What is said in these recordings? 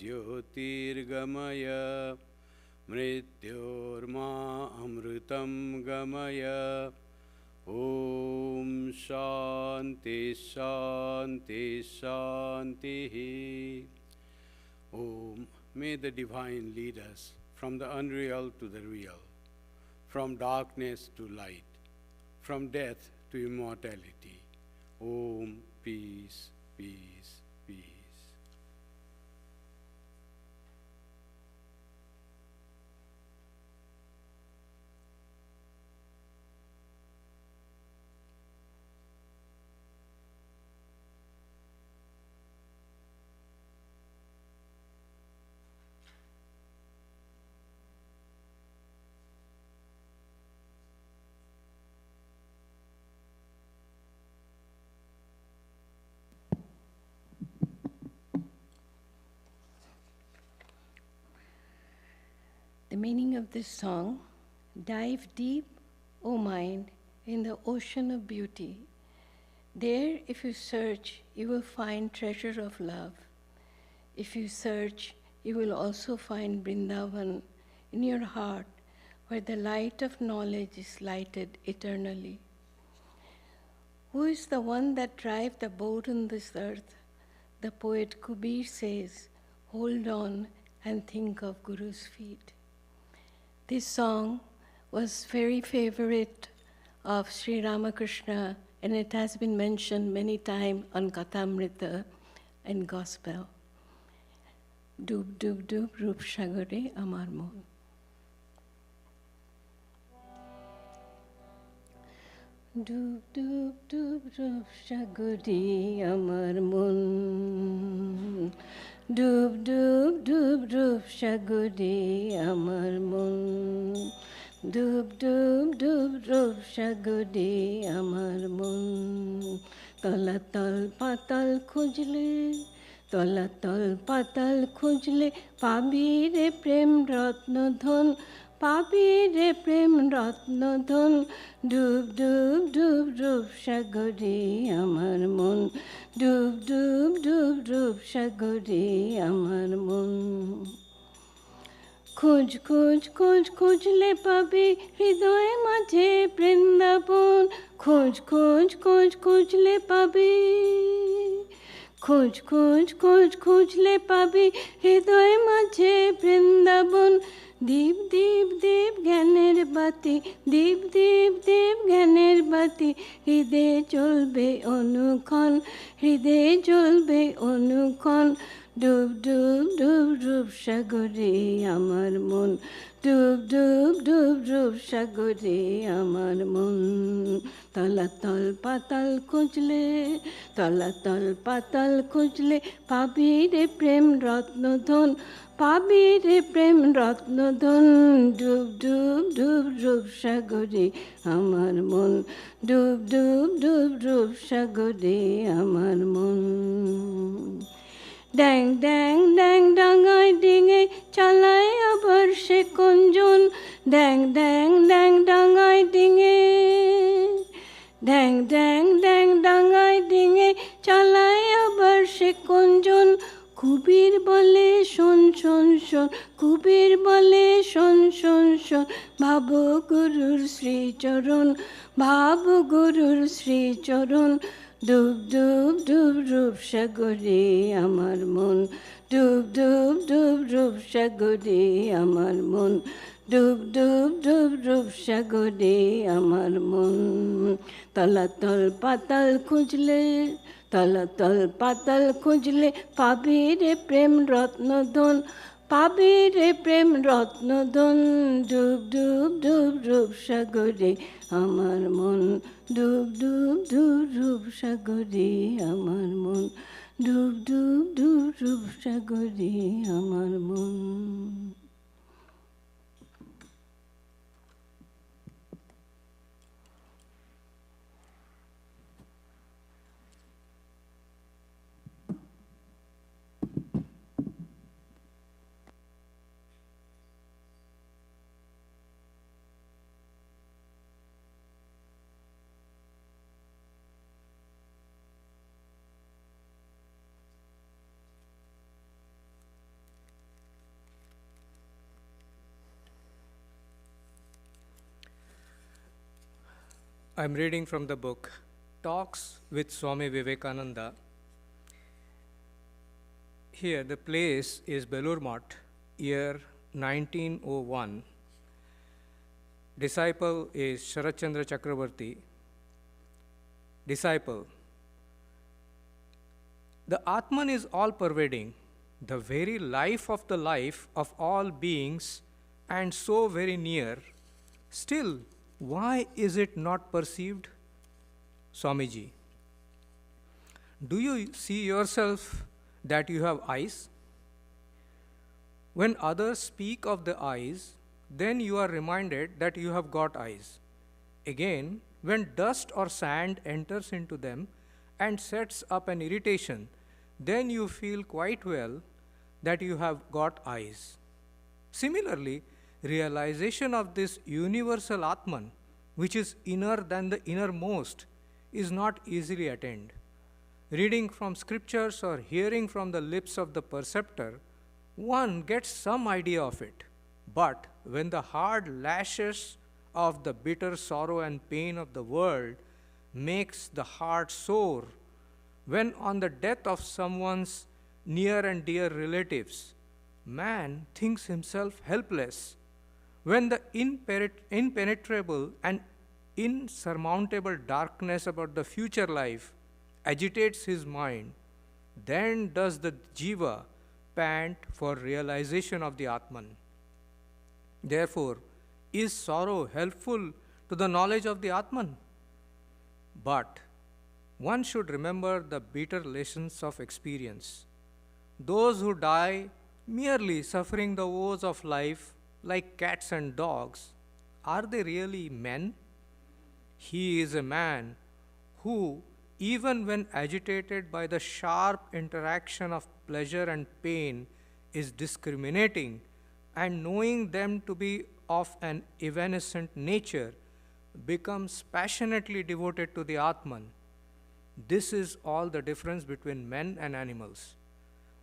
ज्योतिर्गमय मृत्योर्मा अमृतं गमय ॐ शान्ति शान्ति शान्तिः Om. May the divine lead us from the unreal to the real, from darkness to light, from death to immortality. Om. Peace, peace, peace. The meaning of this song: dive deep, O mind, in the ocean of beauty. There, if you search, you will find treasure of love. If you search, you will also find Vrindavan in your heart, where the light of knowledge is lighted eternally. Who is the one that drives the boat on this earth? The poet Kabir says, hold on and think of Guru's feet. This song was very favorite of Sri Ramakrishna, and it has been mentioned many times on Kathamrita and Gospel. Dub dub dub rup shagore amar mon. Dub dub dub rup shagore amar mon. Dub dub dub rup shagore amar mon. Dub dub dub rup shagore amar mon. Talatal patal khujle, talatal patal khujle, pabi re prem ratna dhon, pabi re prem ratna dhon. Dub dub dub rup shagore amar mon. Dub dub dub rup shagore amar mon. খোঁজ খোঁজ খোঁজ খুঁজলে পাবে হৃদয় মাঝে বৃন্দাবন খোঁজ খোঁজ খোঁজ খুঁজলে পাবে খোঁজ খোঁজ খোঁজ খুঁজলে পাবে হৃদয় মাঝে বৃন্দাবন দীপ দীপ দীপ জ্ঞানের বাতি দীপ দীপ দীপ জ্ঞানের বাতি হৃদয়ে জ্বলবে অনুক্ষণ হৃদয়ে জ্বলবে অনুক্ষণ ডুব ডুব ডুব ডুব সাগরে আমার মন ডুব ডুব ডুব ডুব সাগরে আমার মন তলাতল পাতাল খুঁজলে তলাতল পাতাল খুঁজলে পাবি রে প্রেম রত্নধন পাবি রে প্রেম রত্নধন ডুব ডুব ডুব ডুব সাগরে আমার মন ডুব ডুব ডুব ডুব সাগরে আমার মন ড্যাং ড্যাং ড্যাং ডাঙায় ডিঙে চালায় আবার সে কঞ্জন ড্যাং ড্যাং ড্যাং ডাঙায় ডিঙে ড্যাং ড্যাং ড্যাং ডাঙায় ডিঙে চালায় আবার সে কঞ্জন কুবির বলে শোন শোন শোন কুবির বলে শোন শোন শোন ভাব গুরুর শ্রীচরণ ভাব গুরুর শ্রীচরণ ডুব ডুব ডুব রূপ সাগরে আমার মন ডুব ডুব ডুব রূপ সাগরে আমার মন ডুব ডুব ডুব রূপ সাগরে আমার মন তলাতল পাতাল খুঁজলে তলাতল পাতাল খুঁজলে পাবি রে প্রেম রত্নধন পাবি রে প্রেম রত্নধন ডুব ডুব ডুব রূপ সাগরে আমার মন ডুব ডুব ডুব রূপ সাগরে আমার মন ডুব ডুব ডুব রূপ সাগরে আমার মন I'm reading from the book Talks with Swami Vivekananda. Here, the place is Belur Math, year 1901. Disciple is Sharatchandra Chakravarti. Disciple. The Atman is all-pervading, the very life of the life of all beings, and so very near. Still, why is it not perceived? Swamiji. Do you see yourself that you have eyes? When others speak of the eyes, then you are reminded that you have got eyes. Again, when dust or sand enters into them and sets up an irritation, then you feel quite well that you have got eyes. Similarly, realization of this universal Atman, which is inner than the innermost, is not easily attained. Reading from scriptures or hearing from the lips of the perceptor, one gets some idea of it. But when the hard lashes of the bitter sorrow and pain of the world makes the heart sore, when on the death of someone's near and dear relatives, man thinks himself helpless, when the impenetrable and insurmountable darkness about the future life agitates his mind, then does the jiva pant for realization of the Atman. Therefore, is sorrow helpful to the knowledge of the Atman? But one should remember the bitter lessons of experience. Those who die merely suffering the woes of life like cats and dogs, are they really men? He is a man who, even when agitated by the sharp interaction of pleasure and pain, is discriminating and knowing them to be of an evanescent nature, becomes passionately devoted to the Atman. This is all the difference between men and animals.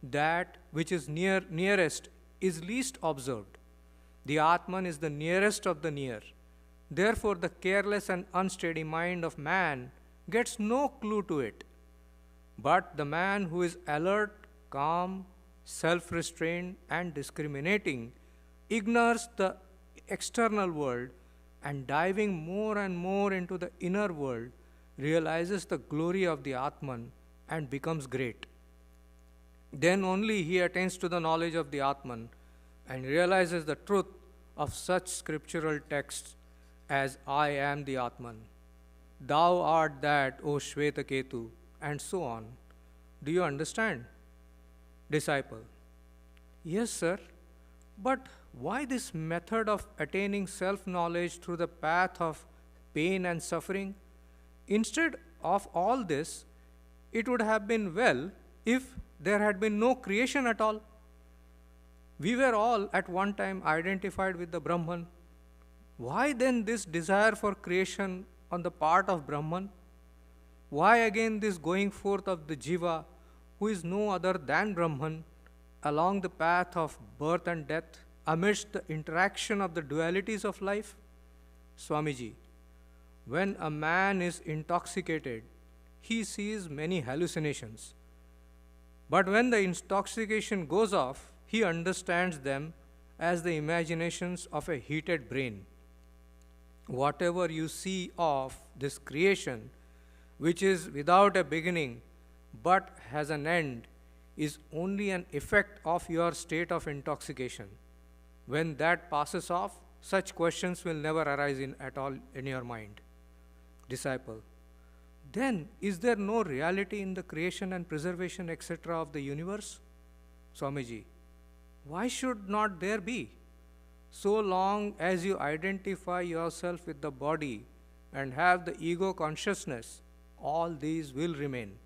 That which is nearest is least observed. The Atman is the nearest of the near. Therefore, the careless and unsteady mind of man gets no clue to it. But the man who is alert, calm, self-restrained, and discriminating ignores the external world and diving more and more into the inner world, realizes the glory of the Atman and becomes great. Then only he attains to the knowledge of the Atman and realizes the truth of such scriptural texts as I am the Atman, thou art that, O Shvetaketu, and so on. Do you understand? Disciple. Yes, sir. But why this method of attaining self-knowledge through the path of pain and suffering? Instead of all this, it would have been well if there had been no creation at all. We were all at one time identified with the Brahman. Why then this desire for creation on the part of Brahman? Why again this going forth of the Jiva, who is no other than Brahman, along the path of birth and death, amidst the interaction of the dualities of life? Swamiji, when a man is intoxicated, he sees many hallucinations. But when the intoxication goes off, he understands them as the imaginations of a heated brain. Whatever you see of this creation, which is without a beginning but has an end, is only an effect of your state of intoxication. When that passes off, such questions will never arise at all in your mind. Disciple. Then, is there no reality in the creation and preservation, etc. of the universe? Swamiji. Why should not there be? So long as you identify yourself with the body and have the ego consciousness, all these will remain.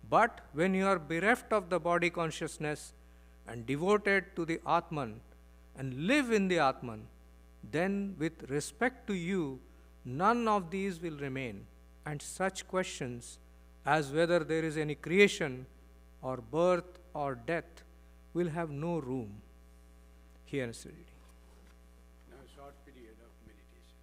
But when you are bereft of the body consciousness and devoted to the Atman and live in the Atman, then with respect to you, none of these will remain, and such questions as whether there is any creation or birth or death will have no room. Here is the reading. Now, a short period of meditation.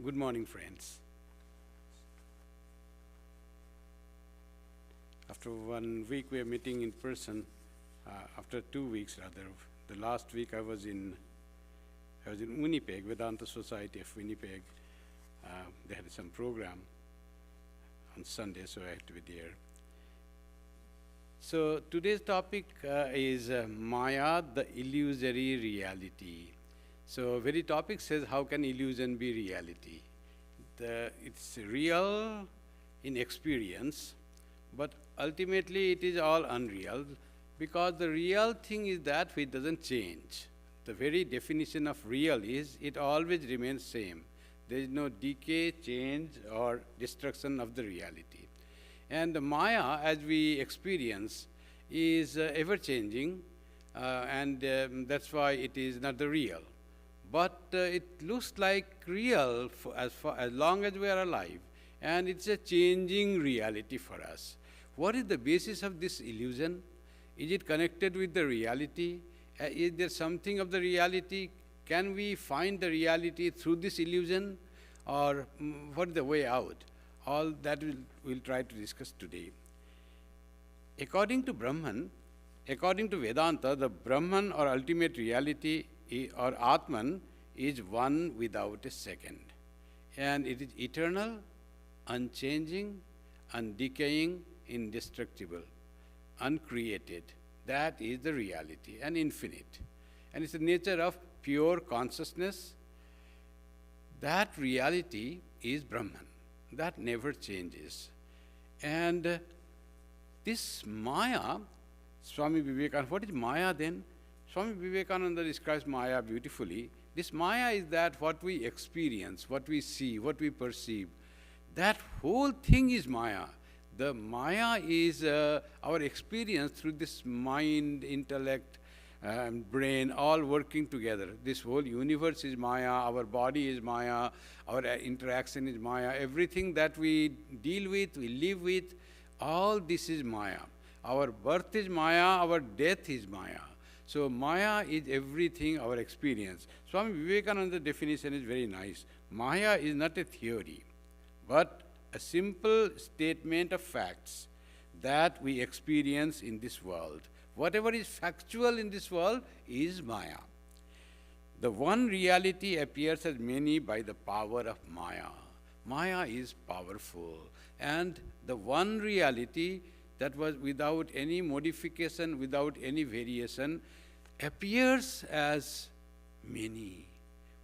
Good morning, friends. After 1 week, we are meeting in person. After 2 weeks, rather. The last week I was in Winnipeg, Vedanta Society of Winnipeg. They had some program on Sunday, so I had to be there. So today's topic is Maya, the illusory reality. So very topic says, how can illusion be reality? It's real in experience, but ultimately it is all unreal, because the real thing is that which doesn't change. The very definition of real is it always remains same. There is no decay, change, or destruction of the reality. And the Maya, as we experience, is ever-changing, and that's why it is not the real. But it looks like real as long as we are alive, and it's a changing reality for us. What is the basis of this illusion? Is it connected with the reality? Is there something of the reality? Can we find the reality through this illusion? Or what is the way out? All that we'll try to discuss today. According to Brahman, according to Vedanta, the Brahman or ultimate reality or Atman is one without a second. And it is eternal, unchanging, undecaying, indestructible, uncreated. That is the reality, and infinite. And it's the nature of pure consciousness. That reality is Brahman. That never changes. And this Maya, Swami Vivekananda, what is Maya then? Swami Vivekananda describes Maya beautifully. This Maya is that what we experience, what we see, what we perceive. That whole thing is Maya. The Maya is our experience through this mind, intellect, brain, all working together. This whole universe is Maya, our body is Maya, our interaction is Maya. Everything that we deal with, we live with, all this is Maya. Our birth is Maya, our death is Maya. So Maya is everything, our experience. Swami Vivekananda's definition is very nice. Maya is not a theory, but a simple statement of facts that we experience in this world. Whatever is factual in this world is Maya. The one reality appears as many by the power of Maya. Maya is powerful. And the one reality that was without any modification, without any variation, appears as many,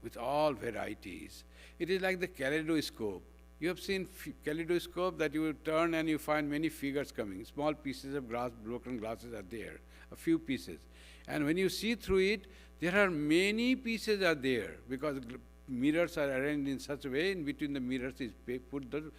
with all varieties. It is like the kaleidoscope. You have seen kaleidoscope that you will turn and you find many figures coming. Small pieces of glass, broken glasses are there, a few pieces. And when you see through it, there are many pieces are there, because mirrors are arranged in such a way, in between the mirrors is put the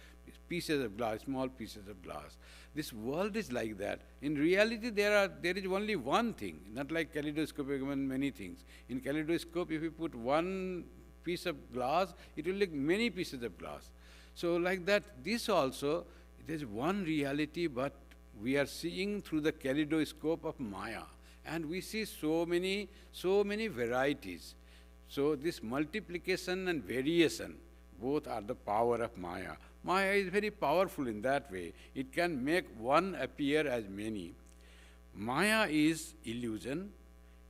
pieces of glass, small pieces of glass. This world is like that. In reality, there is only one thing, not like kaleidoscope, many things. In kaleidoscope, if you put one piece of glass, it will look many pieces of glass. So like that, this also, it is one reality, but we are seeing through the kaleidoscope of Maya. And we see so many varieties. So this multiplication and variation, both are the power of Maya. Maya is very powerful in that way. It can make one appear as many. Maya is illusion.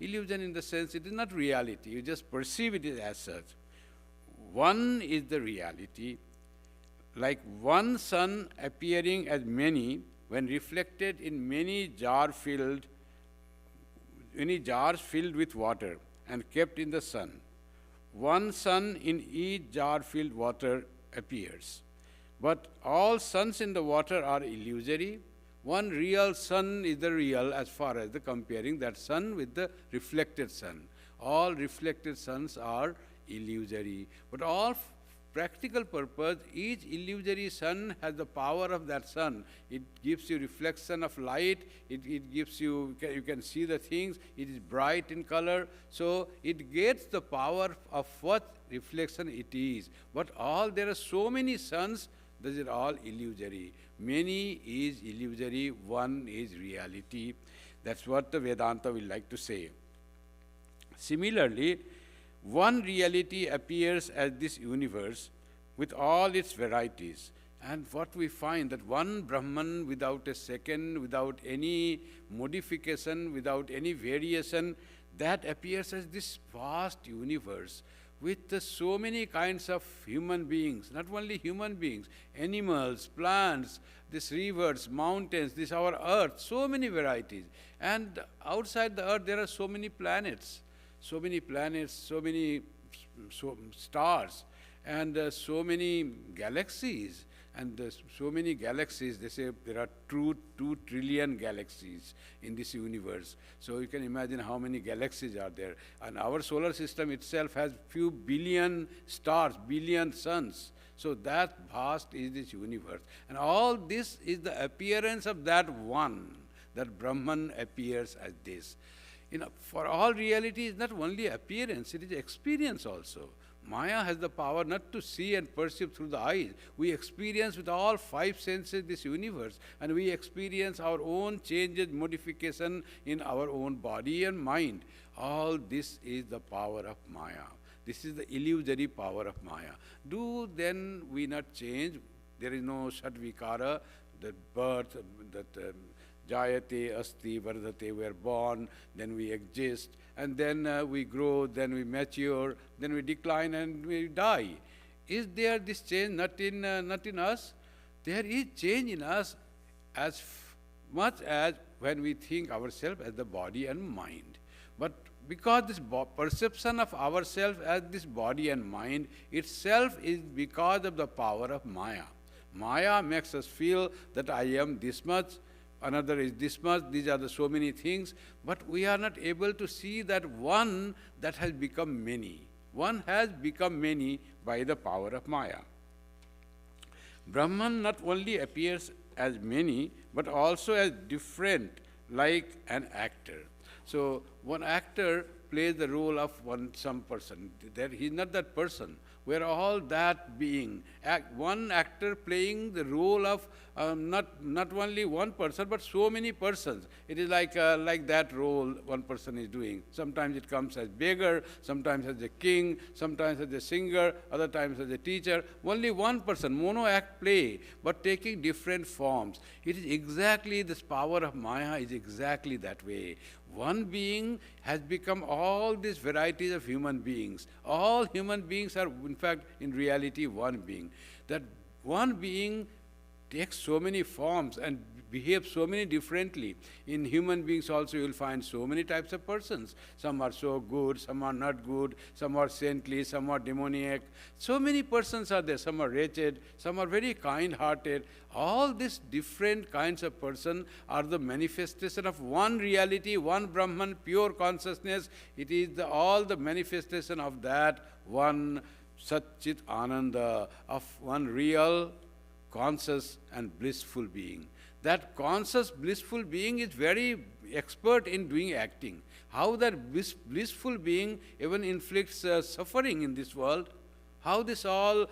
Illusion in the sense it is not reality. You just perceive it as such. One is the reality. Like one sun appearing as many when reflected in many jars filled with water and kept in the sun. One sun in each jar filled water appears. But all suns in the water are illusory. One real sun is the real as far as the comparing that sun with the reflected sun. All reflected suns are illusory. But all practical purpose, each illusory sun has the power of that sun. It gives you reflection of light. It gives you can see the things. It is bright in color. So it gets the power of what reflection it is. But there are so many suns, these are all illusory. Many is illusory, one is reality. That's what the Vedanta will like to say. Similarly, one reality appears as this universe with all its varieties. And what we find that one Brahman without a second, without any modification, without any variation, that appears as this vast universe with so many kinds of human beings, not only human beings, animals, plants, these rivers, mountains, this our earth, so many varieties. And outside the earth there are so many planets, so many stars, and so many galaxies. And so many galaxies, they say there are 2 trillion galaxies in this universe. So you can imagine how many galaxies are there. And our solar system itself has few billion stars, billion suns. So that vast is this universe. And all this is the appearance of that one, that Brahman appears as this. For all reality is not only appearance, it is experience also. Maya has the power not to see and perceive through the eyes. We experience with all 5 senses this universe, and we experience our own changes, modification in our own body and mind. All this is the power of Maya. This is the illusory power of Maya. Do then we not change? There is no Shadvikara, that birth, that Jayate, Asti, Vardhate, we are born, then we exist, and then we grow, then we mature, then we decline and we die. Is there this change not in us? There is change in us as much as when we think ourselves as the body and mind. But because this perception of ourselves as this body and mind itself is because of the power of Maya. Maya makes us feel that I am this much, another is this much, these are the so many things, but we are not able to see that one that has become many. One has become many by the power of Maya. Brahman not only appears as many, but also as different, like an actor. So one actor plays the role of some person. He is not that person. We are all that being. One actor playing the role of not only one person, but so many persons. It is like that role one person is doing. Sometimes it comes as beggar, sometimes as a king, sometimes as a singer, other times as a teacher. Only one person, mono act play, but taking different forms. It is exactly this power of Maya is exactly that way. One being has become all these varieties of human beings. All human beings are, in fact, in reality, one being. That one being takes so many forms and behaves so many differently. In human beings also you will find so many types of persons. Some are so good, some are not good, some are saintly, some are demoniac. So many persons are there. Some are wretched, some are very kind-hearted. All these different kinds of person are the manifestation of one reality, one Brahman, pure consciousness. It is all the manifestation of that one Satchit Ananda, of one real, conscious and blissful being. That conscious, blissful being is very expert in doing acting. How that blissful being even inflicts suffering in this world, how this all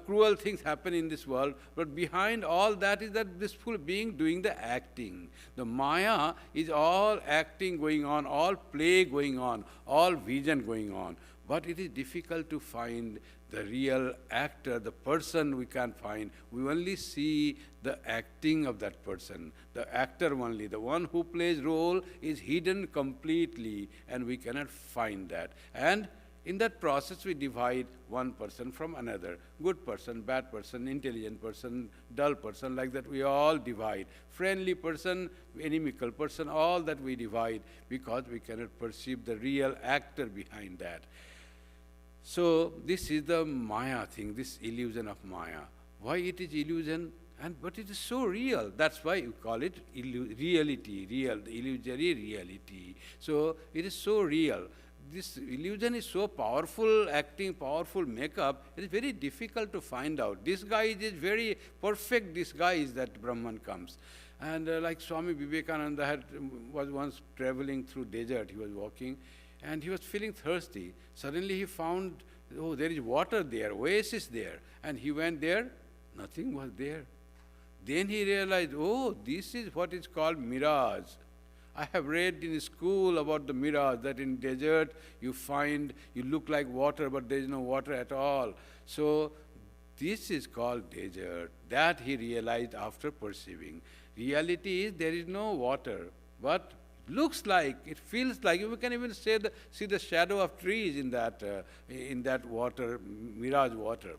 cruel things happen in this world, but behind all that is that blissful being doing the acting. The Maya is all acting going on, all play going on, all vision going on. But it is difficult to find the real actor, the person we can't find. We only see the acting of that person, the actor only. The one who plays role is hidden completely, and we cannot find that. And in that process, we divide one person from another. Good person, bad person, intelligent person, dull person, like that we all divide. Friendly person, inimical person, all that we divide because we cannot perceive the real actor behind that. So this is the Maya thing, this illusion of Maya. Why it is illusion? But it is so real. That's why you call it reality, real, the illusory reality. So it is so real. This illusion is so powerful, acting, powerful makeup, it is very difficult to find out. Disguise is very perfect disguise that Brahman comes. And like Swami Vivekananda was once traveling through desert, he was walking, and he was feeling thirsty. Suddenly he found, oh, there is water there, oasis there. And he went there, nothing was there. Then he realized, oh, this is what is called mirage. I have read in school about the mirage, that in desert you look like water, but there is no water at all. So this is called desert. That he realized after perceiving. Reality is there is no water, but looks like, it feels like, you can even see the shadow of trees in that water, mirage water.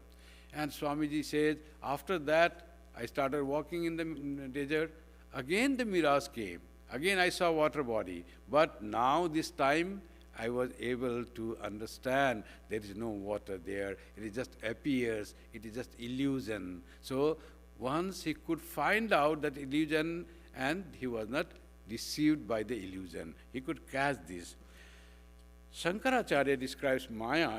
And Swamiji says, after that, I started walking in the desert. Again the mirage came. Again I saw water body. But now this time I was able to understand there is no water there. It just appears. It is just illusion. So once he could find out that illusion, and he was not deceived by the illusion. He could catch this. Shankaracharya describes Maya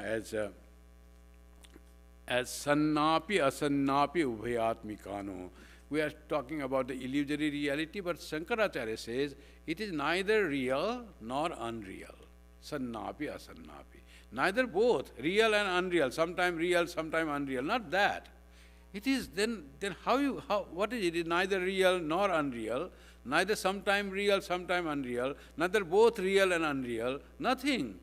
as sannapi asannapi ubhayatmikano. We are talking about the illusory reality, but Shankaracharya says it is neither real nor unreal. Sannapi asannapi. Neither both, real and unreal, sometime real, sometime unreal. Not that. It is then what is it? It is neither real nor unreal, neither sometime real, sometime unreal, neither both real and unreal, nothing.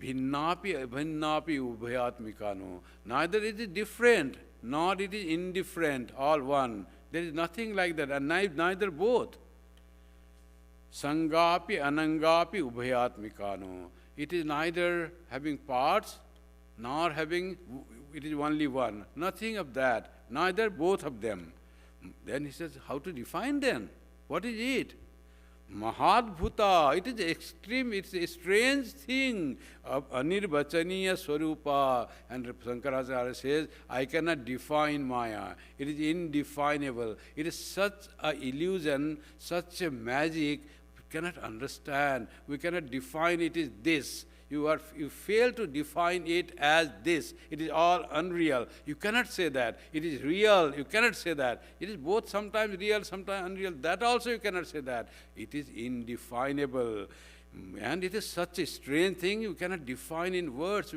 Bhinnapi abhinnapi ubhayatmikano. Neither it is different, nor it is indifferent, all one. There is nothing like that, and neither both. Sangapi anangapi ubhayatmikano. It is neither having parts, nor having, it is only one. Nothing of that, neither both of them. Then he says, how to define them? What is it? Mahadbhuta, it is extreme, it's a strange thing of anirvachaniya swarupa. And Shankaracharya says, I cannot define Maya. It is indefinable. It is such an illusion, such a magic, we cannot understand. We cannot define it as this. You fail to define it as this. It is all unreal. You cannot say that. It is real. You cannot say that. It is both sometimes real, sometimes unreal. That also you cannot say that. It is indefinable. And it is such a strange thing you cannot define in words.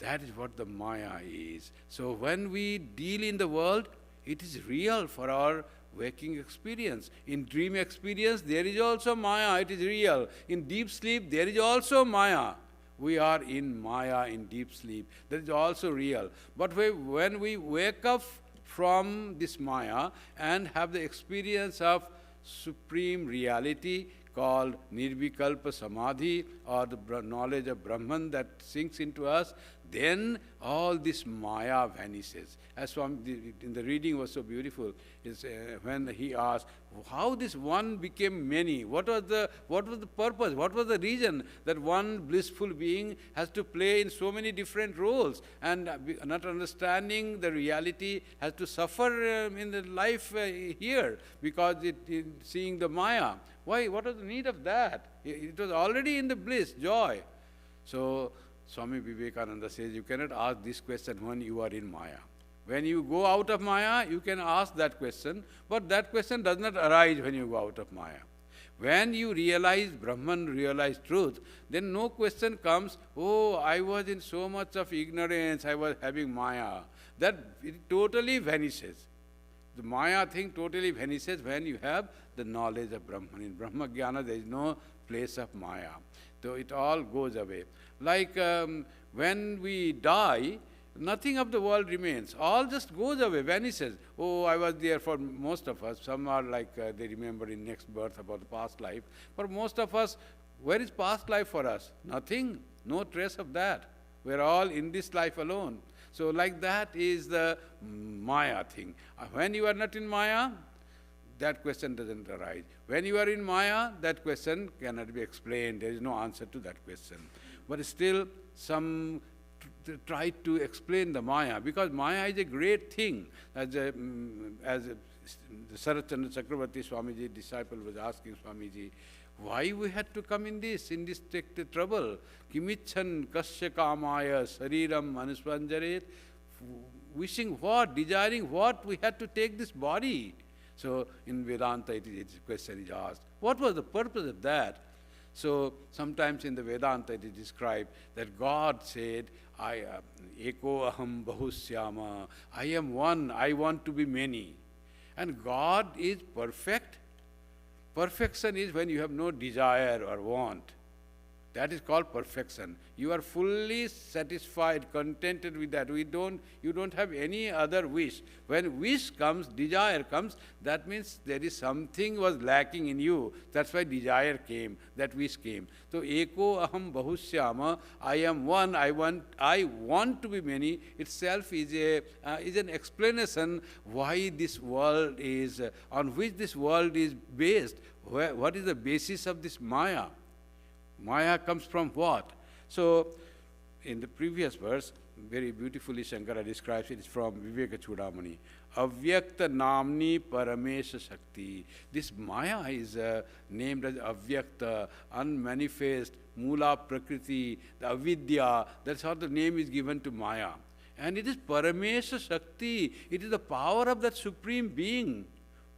That is what the Maya is. So when we deal in the world, it is real for our waking experience. In dream experience, there is also Maya. It is real. In deep sleep, there is also Maya. We are in Maya, in deep sleep. That is also real. But when we wake up from this Maya and have the experience of supreme reality called Nirvikalpa Samadhi, or the knowledge of Brahman that sinks into us, then all this Maya vanishes. As Swami, in the reading was so beautiful, is when he asked, how this one became many? What was the purpose? What was the reason that one blissful being has to play in so many different roles, and not understanding the reality has to suffer in the life here because seeing the Maya? Why? What was the need of that? It was already in the bliss, joy. So Swami Vivekananda says you cannot ask this question when you are in Maya. When you go out of Maya, you can ask that question, but that question does not arise when you go out of Maya. When you realize Brahman, realize truth, then no question comes, oh, I was in so much of ignorance, I was having Maya. That it totally vanishes. The Maya thing totally vanishes when you have the knowledge of Brahman. In Brahma Jnana, there is no place of Maya. So it all goes away. Like when we die, nothing of the world remains. All just goes away, vanishes. Oh, I was there for most of us. Some are like they remember in next birth about the past life. For most of us, where is past life for us? Nothing. No trace of that. We're all in this life alone. So like that is the Maya thing. When you are not in Maya, that question doesn't arise. When you are in Maya, that question cannot be explained. There is no answer to that question. But still, some try to explain the Maya, because Maya is a great thing. As the Sarat Chandra Chakravarti Swamiji, disciple, was asking Swamiji, why we had to come in this trouble? Kimichan kasya kamaya sariram manusvanjaret. Wishing what? Desiring what? We had to take this body. So in Vedanta, its question is asked, what was the purpose of that? So sometimes in the Vedanta it is described that God said, Eko aham bahusyama, I am one, I want to be many. And God is perfect. Perfection is when you have no desire or want. That is called perfection. You are fully satisfied, contented with that. You don't have any other wish. When wish comes, desire comes, that means there is something was lacking in you. That's why desire came, that wish came. So, eko aham bahusyama, I am one, I want to be many, itself is an explanation why this world is, on which this world is based. What is the basis of this Maya? Maya comes from what? So, in the previous verse, very beautifully Shankara describes it, it's from Viveka Chudamani. Avyakta namni paramesha shakti. This Maya is named as Avyakta, unmanifest, Mula Prakriti, the Avidya. That's how the name is given to Maya. And it is Paramesha Shakti. It is the power of that Supreme Being.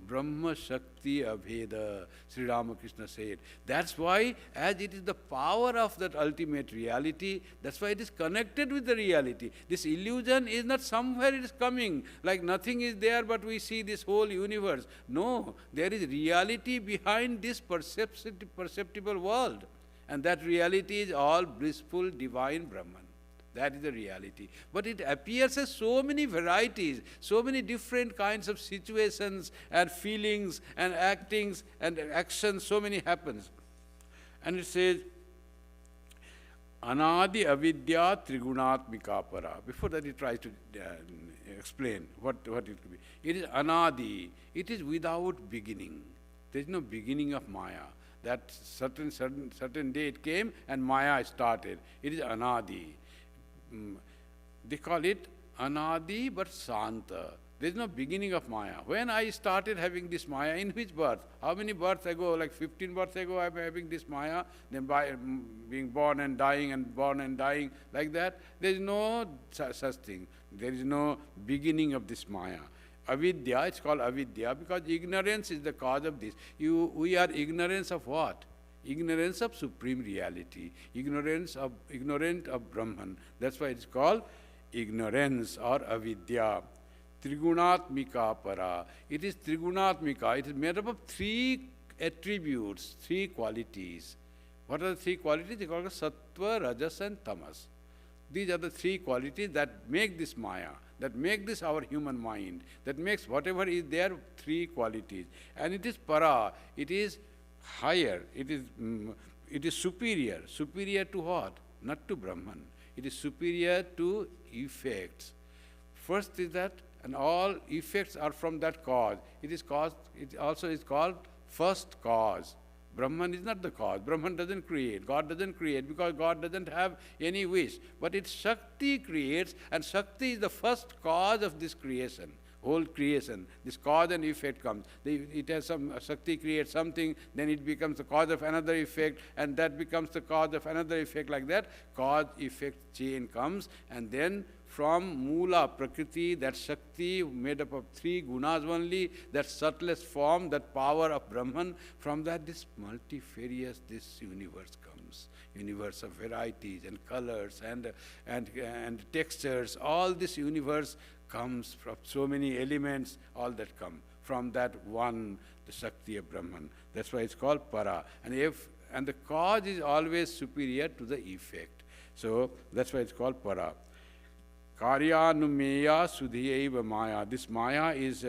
Brahma Shakti Abheda, Sri Ramakrishna said. That's why, as it is the power of that ultimate reality, that's why it is connected with the reality. This illusion is not somewhere it is coming, like nothing is there but we see this whole universe. No, there is reality behind this perceptible world. And that reality is all blissful, divine Brahman. That is the reality. But it appears as so many varieties, so many different kinds of situations and feelings and actings and actions, so many happens. And it says, Anadi avidya trigunatmika para. Before that he tries to explain what it could be. It is anadi. It is without beginning. There is no beginning of Maya. That certain day it came and Maya started. It is anadi. They call it anadi but santa. There is no beginning of Maya. When I started having this Maya, in which birth? How many births ago? Like 15 births ago I am having this Maya, then by being born and dying, like that. There is no such thing. There is no beginning of this Maya. Avidya, it's called avidya because ignorance is the cause of this. We are ignorance of what? Ignorance of supreme reality, ignorant of Brahman. That's why it's called ignorance or avidya. Trigunatmika para. It is trigunatmika. It is made up of three attributes, three qualities. What are the three qualities? They call it sattva, rajas and tamas. These are the three qualities that make this Maya, that make this our human mind, that makes whatever is there, three qualities. And it is para. It is higher, it is superior. Superior to what? Not to Brahman. It is superior to effects. First is that, and all effects are from that cause. It also is called first cause. Brahman is not the cause. Brahman doesn't create. God doesn't create because God doesn't have any wish. But its Shakti creates, and Shakti is the first cause of this creation. Whole creation, this cause and effect comes. It has some, Shakti creates something, then it becomes the cause of another effect, and that becomes the cause of another effect, like that. Cause-effect chain comes, and then from Mula, Prakriti, that Shakti made up of 3 gunas only, that subtlest form, that power of Brahman, from that this multifarious, this universe comes. Universe of varieties and colors and textures. All this universe comes from so many elements, all that come from that one, the Shakti of Brahman. That's why it's called Para. And the cause is always superior to the effect. So that's why it's called Para. Karyanumeya Sudhiyaiva Maya. This Maya is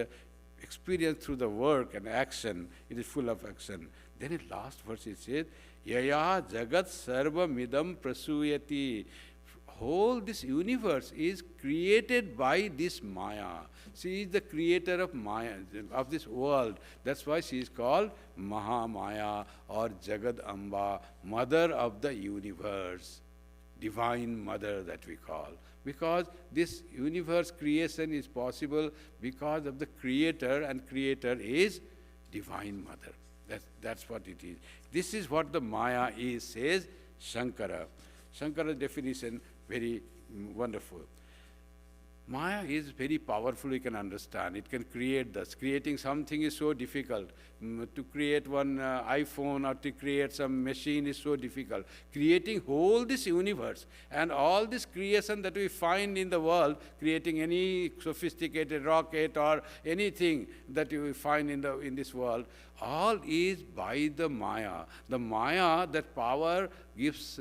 experienced through the work and action. It is full of action. Then in last verse it says, Yaya Jagat Sarva Midam Prasuyati. Whole this universe is created by this Maya. She is the creator of Maya, of this world. That's why she is called Mahamaya or Jagad Amba, mother of the universe, divine mother that we call. Because this universe creation is possible because of the creator, and creator is divine mother. That's what it is. This is what the Maya is, says Shankara. Shankara's definition, very wonderful. Maya is very powerful, you can understand. It can create this. Creating something is so difficult. To create one iPhone or to create some machine is so difficult. Creating whole this universe and all this creation that we find in the world, creating any sophisticated rocket or anything that you find in this world, all is by the Maya. The Maya, that power gives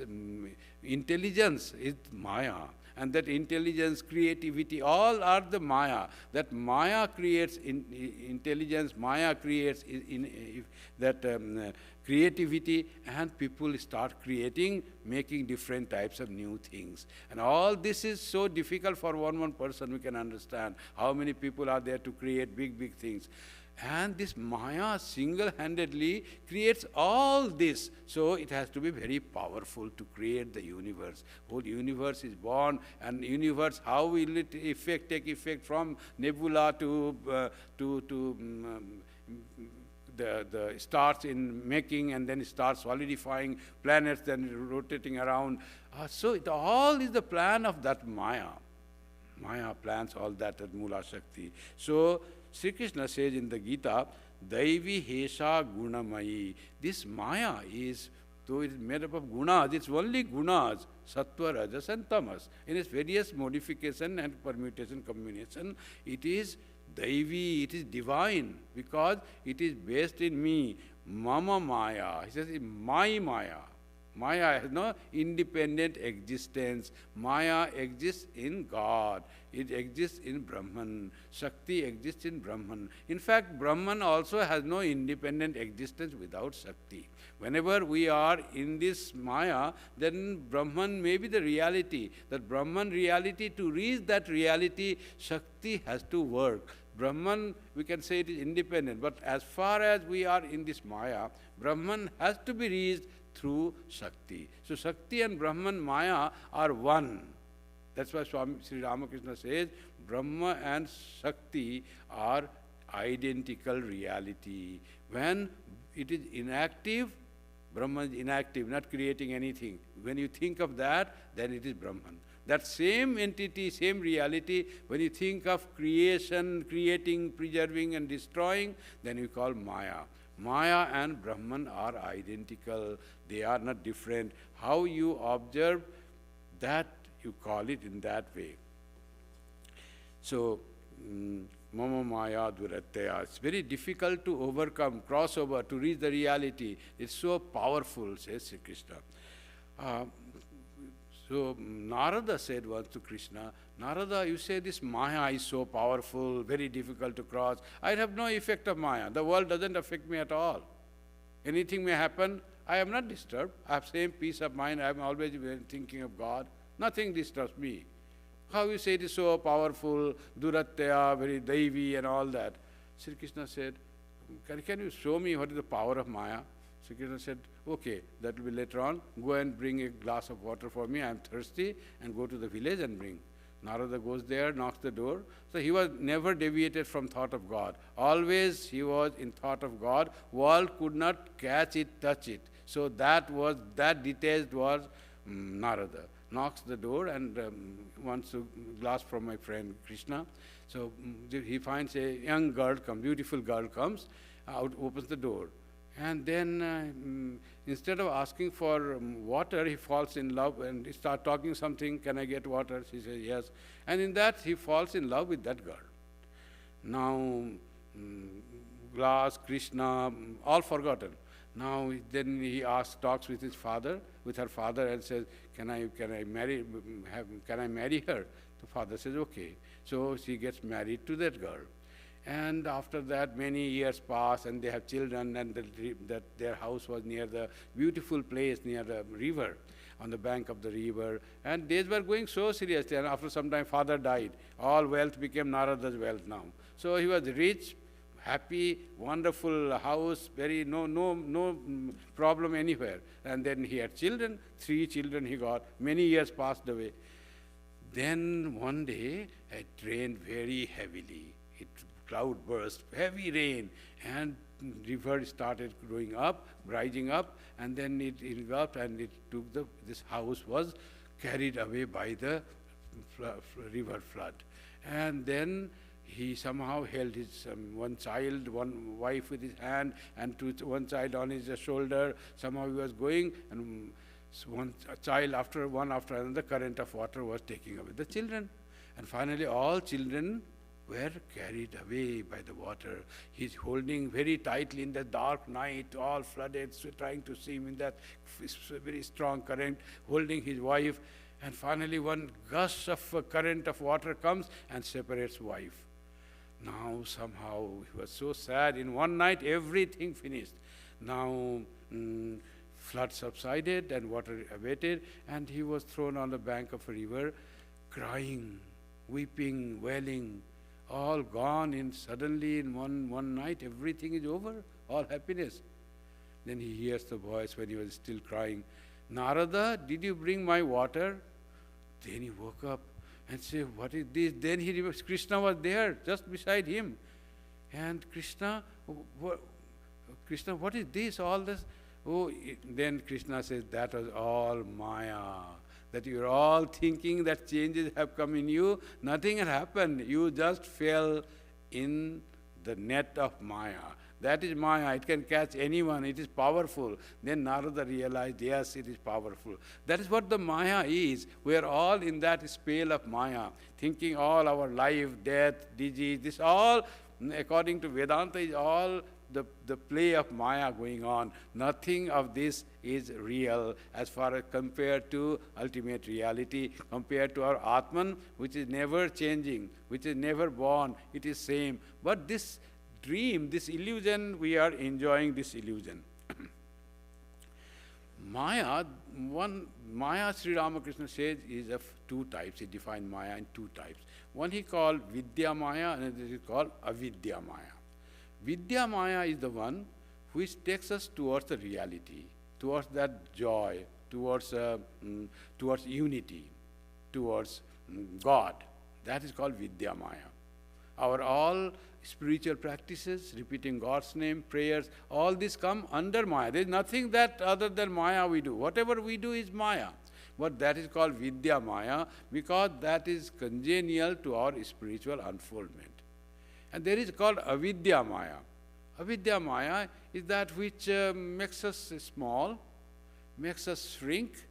intelligence, is Maya. And that intelligence, creativity, all are the Maya. That Maya creates intelligence, Maya creates creativity, and people start creating, making different types of new things. And all this is so difficult for one person. We can understand how many people are there to create big things. And this Maya single-handedly creates all this. So it has to be very powerful to create the universe. Whole universe is born, and universe, how will it take effect from nebula to the stars in making, and then it starts solidifying, planets then rotating around. So it all is the plan of that Maya. Maya plans all that at Mula Shakti. So Sri Krishna says in the Gita, Daivi Hesha Gunamayi. This Maya is, though it is made up of gunas, it's only gunas, Sattva, Rajas and Tamas. In its various modification and permutation combination, it is Daivi, it is divine, because it is based in me. Mama Maya. He says, my Maya. Maya has no independent existence. Maya exists in God. It exists in Brahman. Shakti exists in Brahman. In fact, Brahman also has no independent existence without Shakti. Whenever we are in this Maya, then Brahman may be the reality. That Brahman reality, to reach that reality, Shakti has to work. Brahman, we can say it is independent, but as far as we are in this Maya, Brahman has to be reached through Shakti. So Shakti and Brahman, Maya are one. That's why Sri Ramakrishna says, Brahma and Shakti are identical reality. When it is inactive, Brahman is inactive, not creating anything. When you think of that, then it is Brahman. That same entity, same reality, when you think of creation, creating, preserving and destroying, then you call Maya. Maya and Brahman are identical. They are not different. How you observe that, you call it in that way. So, Mama Maya Duratya. It's very difficult to overcome, crossover, to reach the reality. It's so powerful, says Sri Krishna. So Narada said once to Krishna, Narada, you say this Maya is so powerful, very difficult to cross. I have no effect of Maya. The world doesn't affect me at all. Anything may happen, I am not disturbed. I have same peace of mind. I am always thinking of God. Nothing disturbs me. How you say it is so powerful, Duratya, very Daivi and all that? Sri Krishna said, can you show me what is the power of Maya? Sri Krishna said, okay, that will be later on. Go and bring a glass of water for me. I am thirsty, and go to the village and bring. Narada goes there, knocks the door. So he was never deviated from thought of God. Always he was in thought of God. World could not catch it, touch it. So that detached was Narada. knocks the door and wants a glass from my friend Krishna. So he finds a young girl, beautiful girl comes, out, opens the door. And then instead of asking for water, he falls in love and he starts talking something, can I get water? She says, yes. And in that, he falls in love with that girl. Now, glass, Krishna, all forgotten. Now, then he talks with his father, with her father, and says, can I marry her? The father says, okay. So she gets married to that girl. And after that, many years pass, and they have children, and their house was near the beautiful place, near the river, on the bank of the river. And days were going so seriously, and after some time, father died. All wealth became Narada's wealth now. So he was rich, happy, wonderful house, no problem anywhere. And then he had children, 3 children he got. Many years passed away. Then one day, it rained very heavily. Cloud burst, heavy rain, and river started growing up, rising up, and then it erupted, and it took this house was carried away by the river flood. And then he somehow held his one child, one wife with his hand, and one child on his shoulder. Somehow he was going, and one child after another, current of water was taking away the children. And finally all children were carried away by the water. He's holding very tightly in the dark night, all flooded, so trying to see him in that very strong current, holding his wife. And finally one gush of current of water comes and separates wife. Now somehow he was so sad. In one night everything finished. Now flood subsided and water abated, and he was thrown on the bank of a river, crying, weeping, wailing, all gone. In suddenly in one night everything is over, all happiness. Then he hears the voice when he was still crying, Narada, did you bring my water? Then he woke up and said, what is this? Then he remembers Krishna was there just beside him. And Krishna, what is this, all this? Then Krishna says, that was all Maya. That you're all thinking that changes have come in you. Nothing had happened. You just fell in the net of Maya. That is Maya. It can catch anyone. It is powerful. Then Narada realized, yes, it is powerful. That is what the Maya is. We are all in that spell of Maya, thinking all our life, death, disease, this all, according to Vedanta, is all the play of Maya going on. Nothing of this is real as far as compared to ultimate reality, compared to our Atman, which is never changing, which is never born, it is same. But this dream, this illusion, we are enjoying this illusion. Maya, Sri Ramakrishna says, is of 2 types. He defined Maya in 2 types. One he called Vidya Maya, and another is called Avidya Maya. Vidya Maya is the one which takes us towards the reality, towards that joy, towards unity, towards God. That is called Vidya Maya. Our all spiritual practices, repeating God's name, prayers, all this come under Maya. There is nothing that other than Maya we do. Whatever we do is Maya. But that is called Vidya Maya because that is congenial to our spiritual unfoldment. And there is called Avidya Maya. Avidya Maya is that which makes us small, makes us shrink,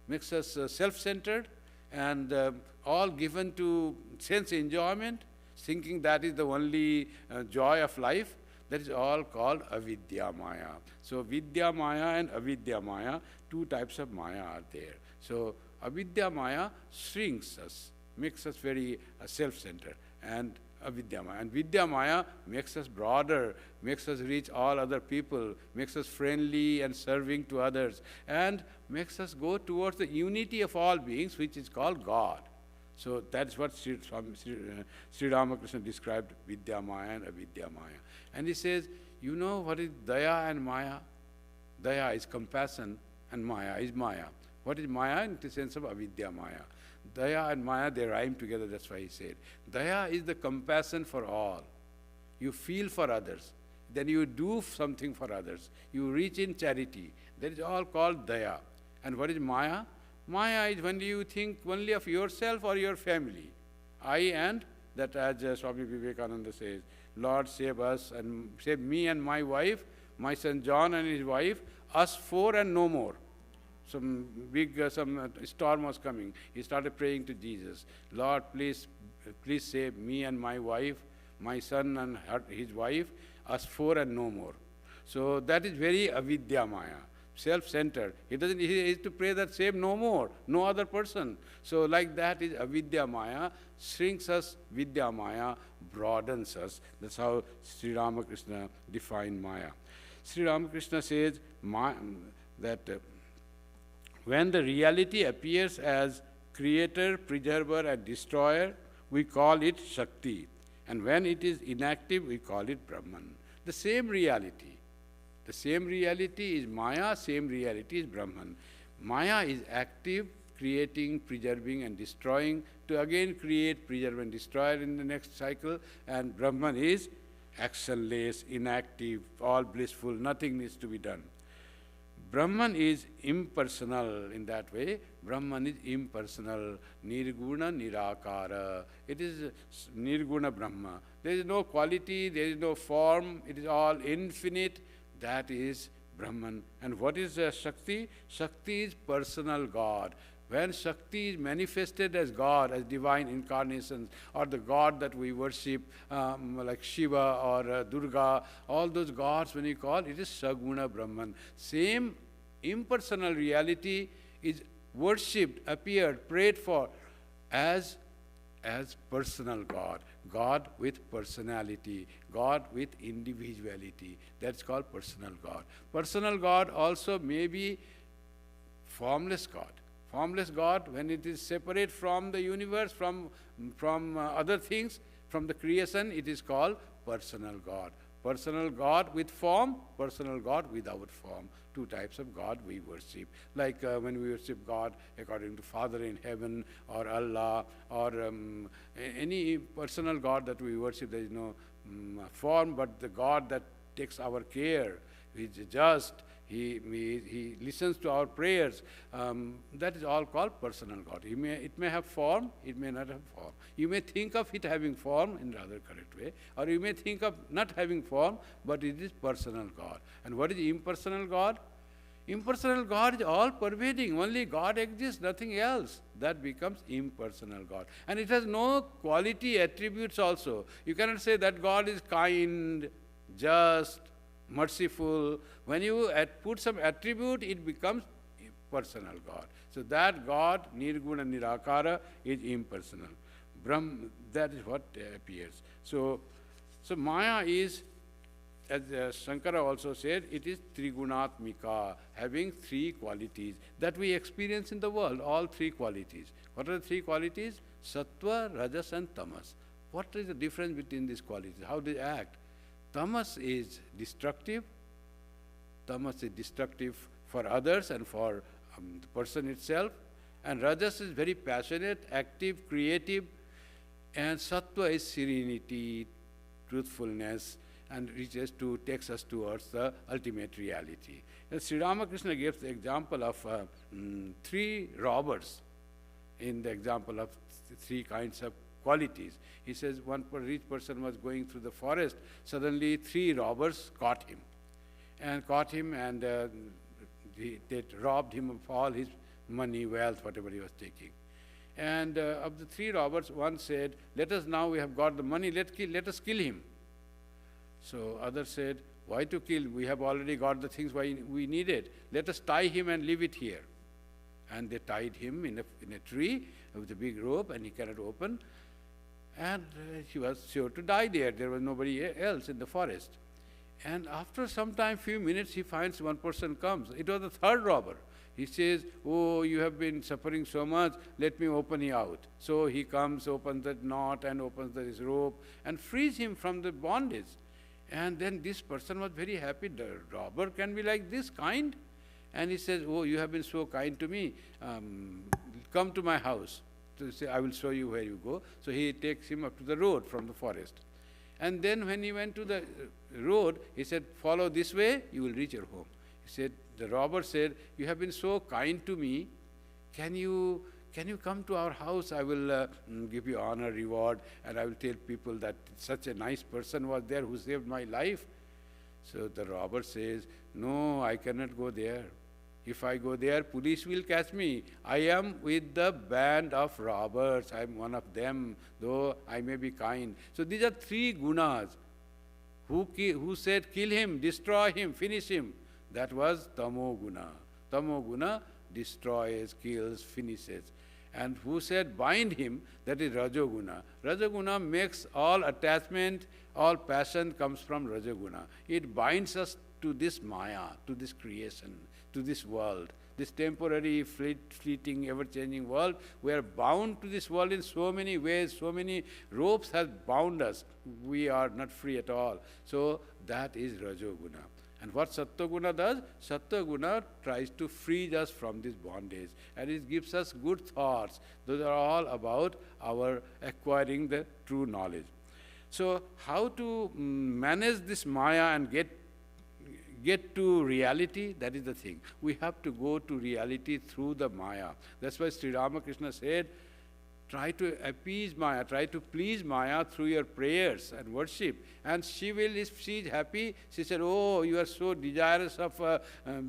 makes us self-centered, and all given to sense enjoyment, thinking that is the only joy of life. That is all called Avidya Maya. So Vidya Maya and Avidya Maya, 2 types of Maya are there. So Avidya Maya shrinks us, makes us very self-centered, and Avidya Maya. And Vidya Maya makes us broader, makes us reach all other people, makes us friendly and serving to others, and makes us go towards the unity of all beings, which is called God. So that's what Sri Ramakrishna described Vidya Maya and Avidya Maya. And he says, you know what is Daya and Maya? Daya is compassion and Maya is Maya. What is Maya in the sense of Avidya Maya? Daya and Maya, they rhyme together, that's why he said. Daya is the compassion for all. You feel for others. Then you do something for others. You reach in charity. That is all called Daya. And what is Maya? Maya is when you think only of yourself or your family. I and that, as Swami Vivekananda says, Lord, save us and save me and my wife, my son John and his wife, us four and no more. Some big storm was coming. He started praying to Jesus. Lord, please save me and my wife, my son and his wife, us four and no more. So that is very avidya maya, self-centered. He is to pray that save no more, no other person. So like that is avidya maya, shrinks us, vidya maya broadens us. That's how Sri Ramakrishna defined maya. Sri Ramakrishna says that when the reality appears as creator, preserver and destroyer, we call it Shakti. And when it is inactive, we call it Brahman. The same reality. The same reality is Maya, same reality is Brahman. Maya is active, creating, preserving and destroying, to again create, preserve and destroy in the next cycle. And Brahman is actionless, inactive, all blissful, nothing needs to be done. Brahman is impersonal in that way. Brahman is impersonal, nirguna nirakara. It is nirguna Brahma. There is no quality, there is no form, it is all infinite. That is Brahman. And what is Shakti? Shakti is personal God. When Shakti is manifested as God, as divine incarnations, or the God that we worship, like Shiva or Durga, all those gods when you call, it is Saguna Brahman. Same impersonal reality is worshipped, appeared, prayed for as personal God. God with personality, God with individuality. That's called personal God. Personal God also may be formless God. Formless God, when it is separate from the universe, from other things, from the creation, it is called personal God. Personal God with form, personal God without form. Two types of God we worship. Like when we worship God according to Father in heaven or Allah or any personal God that we worship, there is no form, but the God that takes our care, He is just, He listens to our prayers. That is all called personal God. It may have form, it may not have form. You may think of it having form in rather correct way, or you may think of not having form, but it is personal God. And what is impersonal God? Impersonal God is all pervading. Only God exists, nothing else. That becomes impersonal God. And it has no quality attributes also. You cannot say that God is kind, just, merciful. When you put some attribute, it becomes personal God. So that God, nirguna nirakara, is impersonal. Brahm, that is what appears. So Maya is, as Shankara also said, it is trigunatmika, having three qualities that we experience in the world, all three qualities. What are the three qualities? Sattva, Rajas and Tamas. What is the difference between these qualities? How do they act? Tamas is destructive. Tamas is destructive for others and for the person itself. And Rajas is very passionate, active, creative. And Sattva is serenity, truthfulness, and takes us towards the ultimate reality. And Sri Ramakrishna gives the example of three robbers in the example of three kinds of qualities. He says one rich person was going through the forest. Suddenly three robbers caught him and they robbed him of all his money, wealth, whatever he was taking. And of the three robbers, one said, let us now, we have got the money, let us kill him. So others said, why to kill? We have already got the things we needed. Let us tie him and leave it here. And they tied him in a tree with a big rope, and he cannot open. And he was sure to die there. There was nobody else in the forest. And after some time, few minutes, he finds one person comes. It was the third robber. He says, oh, you have been suffering so much, let me open you out. So he comes, opens that knot and opens his rope and frees him from the bondage. And then this person was very happy. The robber can be like this, kind. And he says, oh, you have been so kind to me. Come to my house. To say, I will show you where you go. So he takes him up to the road from the forest. And then when he went to the road, he said, follow this way, you will reach your home. He said, the robber said, you have been so kind to me, can you come to our house? I will give you honor, reward, and I will tell people that such a nice person was there who saved my life. So the robber says, no, I cannot go there. If I go there, police will catch me. I am with the band of robbers. I am one of them, though I may be kind. So these are three gunas. Who said, kill him, destroy him, finish him? That was tamo guna. Tamo guna destroys, kills, finishes. And who said, bind him? That is rajoguna. Rajoguna makes all attachment, all passion comes from rajoguna. It binds us to this maya, to this creation, to this world, this temporary, fleeting, ever-changing world. We are bound to this world in so many ways, so many ropes have bound us. We are not free at all. So that is Rajoguna. And what Sattva-guna does? Sattva-guna tries to free us from this bondage, and it gives us good thoughts. Those are all about our acquiring the true knowledge. So how to manage this maya and get to reality? That is the thing. We have to go to reality through the maya. That's why Sri Ramakrishna said, try to appease maya, try to please maya through your prayers and worship. And she will, if she is happy, she said, oh, you are so desirous of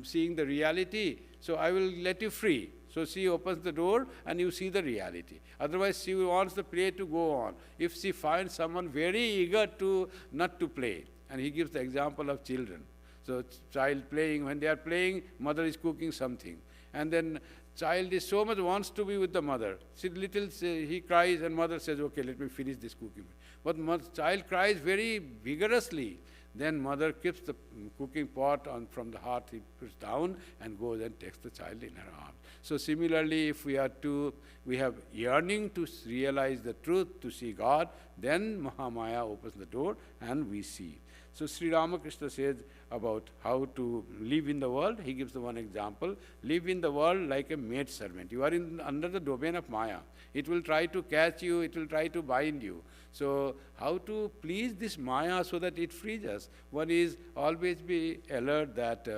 seeing the reality, so I will let you free. So she opens the door and you see the reality. Otherwise, she wants the play to go on. If she finds someone very eager to not to play, and he gives the example of children. So child playing, when they are playing, mother is cooking something. And then child is so much wants to be with the mother. He cries and mother says, okay, let me finish this cooking. But child cries very vigorously. Then mother keeps the cooking pot from the hearth, he puts down and goes and takes the child in her arms. So similarly, if we have yearning to realize the truth, to see God, then Mahamaya opens the door and we see. So Sri Ramakrishna says about how to live in the world. He gives the one example. Live in the world like a maid servant. You are under the domain of Maya. It will try to catch you. It will try to bind you. So how to please this Maya so that it frees us? One is always be alert that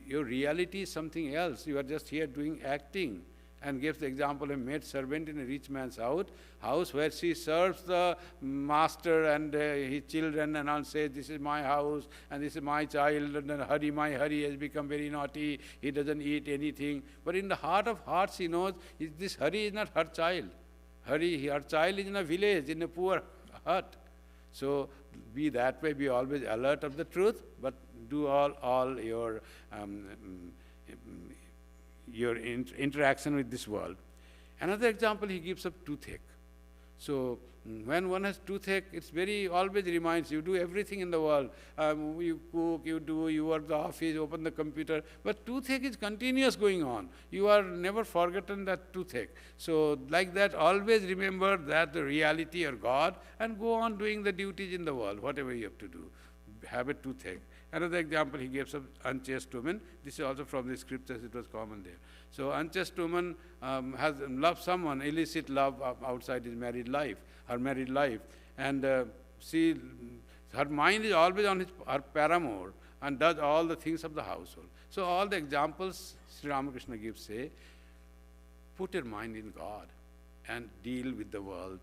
your reality is something else. You are just here doing acting. And gives the example of a maid servant in a rich man's house where she serves the master and his children and all, says, this is my house and this is my child, and then my Hari has become very naughty, he doesn't eat anything. But in the heart of hearts she knows this Hari is not her child. Her child is in a village, in a poor hut. So be that way, be always alert of the truth, but do all your interaction with this world. Another example he gives of toothache. So when one has toothache, it's always reminds you, do everything in the world. You cook, you work the office, open the computer, but toothache is continuous going on. You are never forgotten that toothache. So like that, always remember that the reality or God and go on doing the duties in the world, whatever you have to do. Have a toothache. Another example he gives of unchaste woman. This is also from the scriptures, it was common there. So unchaste woman has loved someone, illicit love outside his married life, her married life. And her mind is always on her paramour and does all the things of the household. So all the examples Sri Ramakrishna gives say, put your mind in God and deal with the world,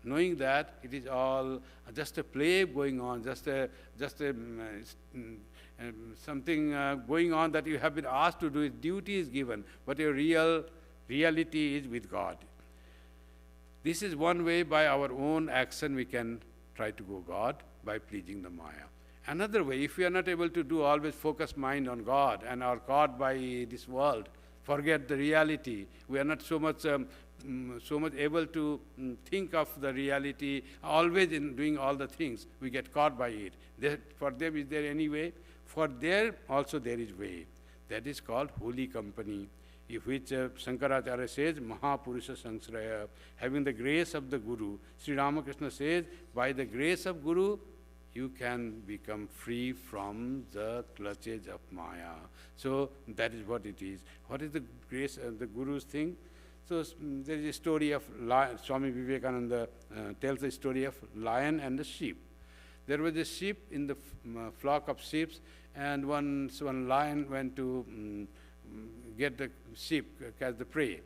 knowing that it is all just a play going on, something going on that you have been asked to do, duty is given, but your reality is with God. This is one way by our own action we can try to go God, by pleasing the Maya. Another way, if we are not able to do always focus mind on God and are caught by this world, forget the reality, we are not so much able to think of the reality, always in doing all the things, we get caught by it. For them, is there any way? For there also there is way. That is called holy company, which Shankaracharya says, Mahapurusha Sangsraya, having the grace of the Guru. Sri Ramakrishna says, by the grace of Guru, you can become free from the clutches of Maya. So that is what it is. What is the grace of the Guru's thing? So there is a story of Swami Vivekananda tells the story of lion and the sheep. There was a sheep in the flock of sheep, and one lion went to get the sheep, catch the prey.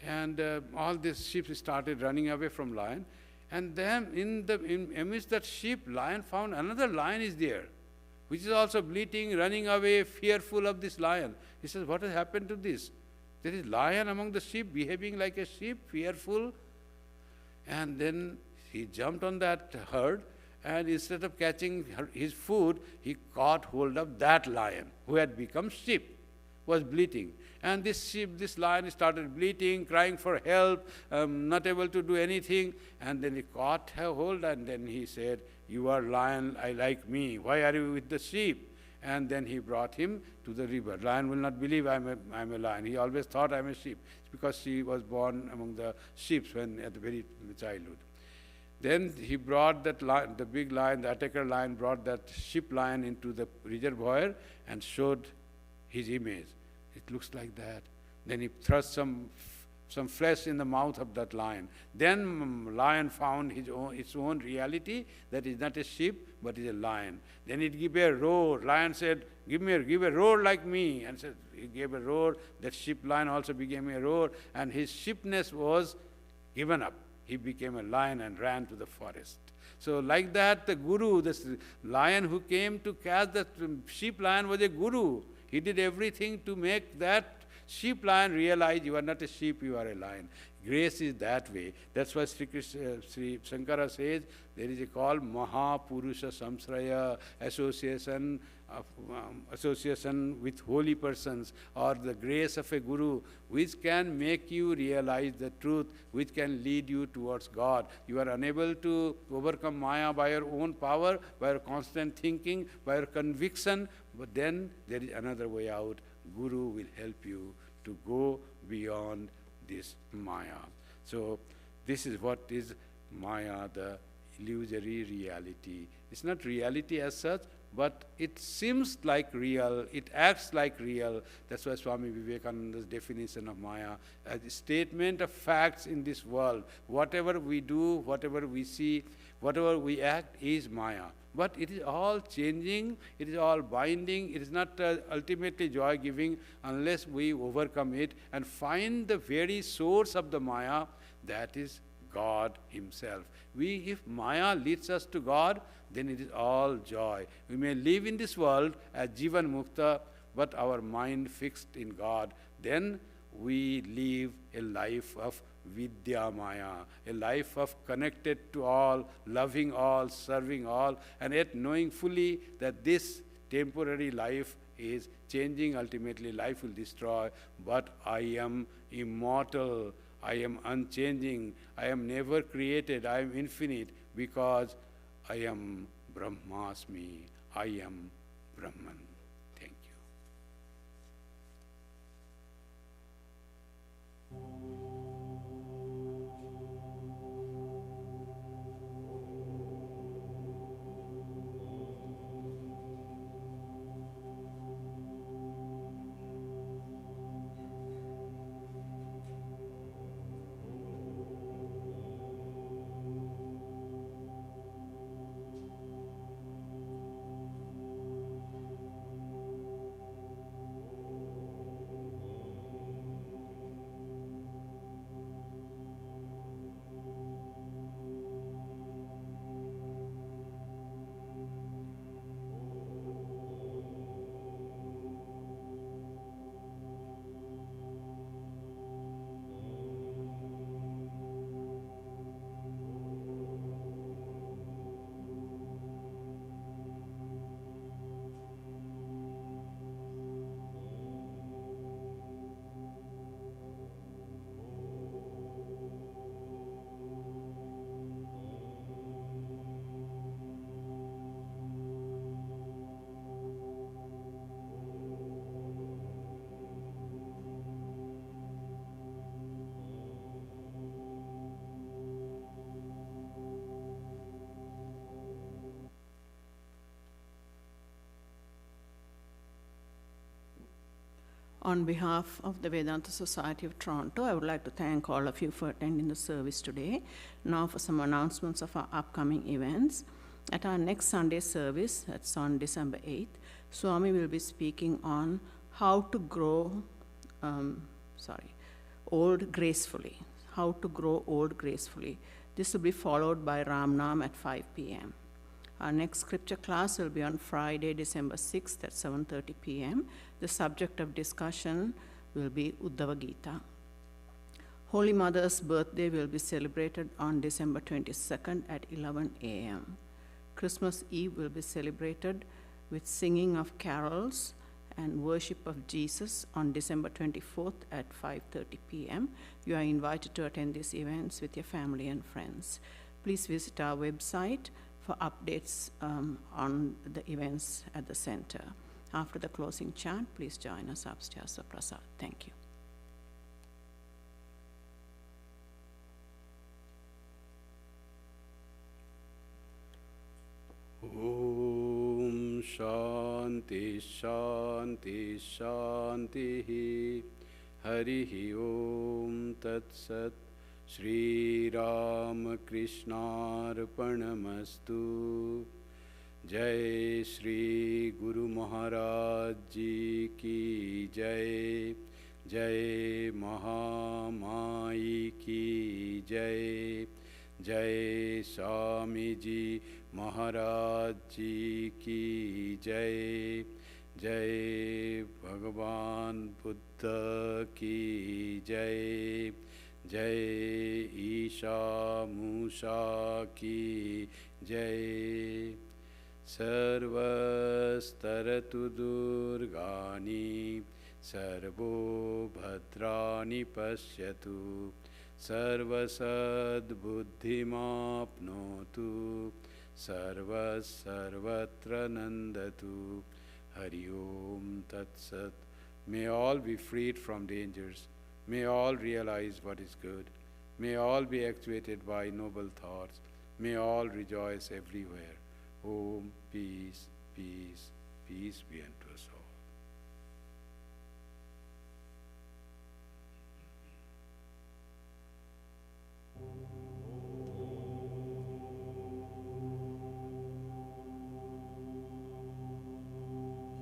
And all these sheep started running away from lion. And then amidst that sheep, lion found another lion is there, which is also bleating, running away, fearful of this lion. He says, what has happened to this? There is lion among the sheep, behaving like a sheep, fearful. And then he jumped on that herd, and instead of catching his food, he caught hold of that lion, who had become sheep, was bleating. And this lion started bleating, crying for help, not able to do anything. And then he caught her hold, and then he said, you are lion, I like me. Why are you with the sheep? And then he brought him to the river. Lion will not believe I'm a lion. He always thought I'm a sheep. It's because he was born among the sheep when at the very childhood. Then he brought that lion, the big lion, the attacker lion, brought that sheep lion into the reservoir and showed his image. It looks like that. Then he thrust some flesh in the mouth of that lion. Then lion found its own reality, that is not a sheep, but is a lion. Then it gave a roar. Lion said, give a roar like me. And said, he gave a roar. That sheep lion also became a roar, and his sheepness was given up. He became a lion and ran to the forest. So like that, the guru, this lion who came to catch the sheep lion was a guru. He did everything to make that sheep lion realize you are not a sheep, you are a lion. Grace is that way. That's why Sri Shankara says there is a call Mahapurusha Samsraya, association with holy persons, or the grace of a guru, which can make you realize the truth, which can lead you towards God. You are unable to overcome Maya by your own power, by your constant thinking, by your conviction, but then there is another way out. Guru will help you to go beyond this Maya. So this is what is Maya, the illusory reality. It's not reality as such, but it seems like real, it acts like real. That's why Swami Vivekananda's definition of Maya as a statement of facts in this world. Whatever we do, whatever we see, whatever we act is Maya. But it is all changing, it is all binding, it is not ultimately joy-giving unless we overcome it and find the very source of the Maya, that is God Himself. If Maya leads us to God, then it is all joy. We may live in this world as Jivan Mukta, but our mind fixed in God. Then we live a life of Vidya Maya, a life of connected to all, loving all, serving all, and yet knowing fully that this temporary life is changing. Ultimately, life will destroy, but I am immortal, I am unchanging, I am never created, I am infinite, because I am Brahmasmi, I am Brahman. Thank you. On behalf of the Vedanta Society of Toronto, I would like to thank all of you for attending the service today. Now for some announcements of our upcoming events. At our next Sunday service, that's on December 8th, Swami will be speaking on how to grow old gracefully, how to grow old gracefully. This will be followed by Ram Nam at 5 p.m. Our next scripture class will be on Friday, December 6th at 7:30 p.m. The subject of discussion will be Uddhava Gita. Holy Mother's birthday will be celebrated on December 22nd at 11 a.m. Christmas Eve will be celebrated with singing of carols and worship of Jesus on December 24th at 5:30 p.m. You are invited to attend these events with your family and friends. Please visit our website for updates on the events at the center. After the closing chant, please join us upstairs for prasad. Thank you. Om Shanti Shanti Shanti Harihi Om Tat Sat Shri Ramakrishna Arpanamastu. Jai Shri Guru Maharaj Ji Ki Jai. Jai Mahamai Ki Jai. Jai Swami Ji Maharaj Ji Ki Jai. Jai Bhagavan Buddha Ki Jai. Jai Isha Musha Ki Jai. Sarvastaratu Durgani Sarvo Bhadrani Pashyatu Sarvasad Buddhimapnotu Sarvas Sarvatra Nandatu. Hari Om Tat Sat. May all be freed from dangers. May all realize what is good. May all be actuated by noble thoughts. May all rejoice everywhere. Om, peace, peace, peace be unto us all.